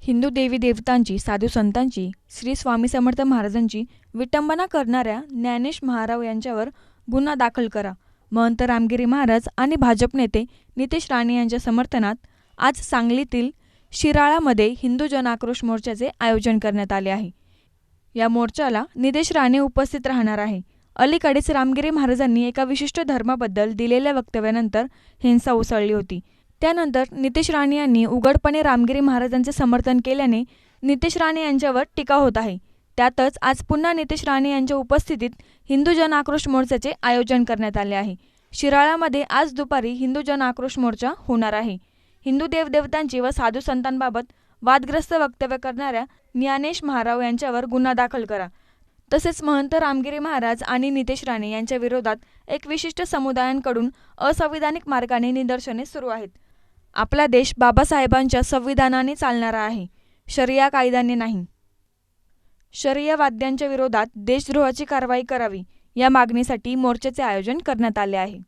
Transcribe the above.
हिंदू देवी देवतांची, साधू संतांची, श्री स्वामी समर्थ महाराजांची विटंबना करणाऱ्या ज्ञानेश महाराव यांच्यावर गुन्हा दाखल करा. महंत रामगिरी महाराज आणि भाजप नेते नितेश राणे यांच्या समर्थनात आज सांगलीतील शिराळामध्ये हिंदू जन आक्रोश मोर्चाचे आयोजन करण्यात आले आहे. या मोर्चाला नितेश राणे उपस्थित राहणार आहे. अलीकडेच रामगिरी महाराजांनी एका विशिष्ट धर्माबद्दल दिलेल्या वक्तव्यानंतर हिंसा उसळली होती. त्यानंतर नितेश राणे यांनी उघडपणे रामगिरी महाराजांचे समर्थन केल्याने नितेश राणे यांच्यावर टीका होत आहे. त्यातच आज पुन्हा नितेश राणे यांच्या उपस्थितीत हिंदू जन आक्रोश मोर्चाचे आयोजन करण्यात आले आहे. शिराळामध्ये आज दुपारी हिंदू जन आक्रोश मोर्चा होणार आहे. हिंदू देवदेवतांची व साधू संतांबाबत वादग्रस्त वक्तव्य करणाऱ्या ज्ञानेश महाराव यांच्यावर गुन्हा दाखल करा. तसेच महंत रामगिरी महाराज आणि नितेश राणे यांच्या विरोधात एक विशिष्ट समुदायांकडून असंविधानिक मार्गाने निदर्शने सुरू आहेत. आपला देश बाबासाहेबांच्या संविधानाने चालणारा आहे, शरिया कायद्याने नाही. शरियावाद्यांच्या विरोधात देशद्रोहाची कारवाई करावी या मागणीसाठी मोर्चाचे आयोजन करण्यात आले आहे.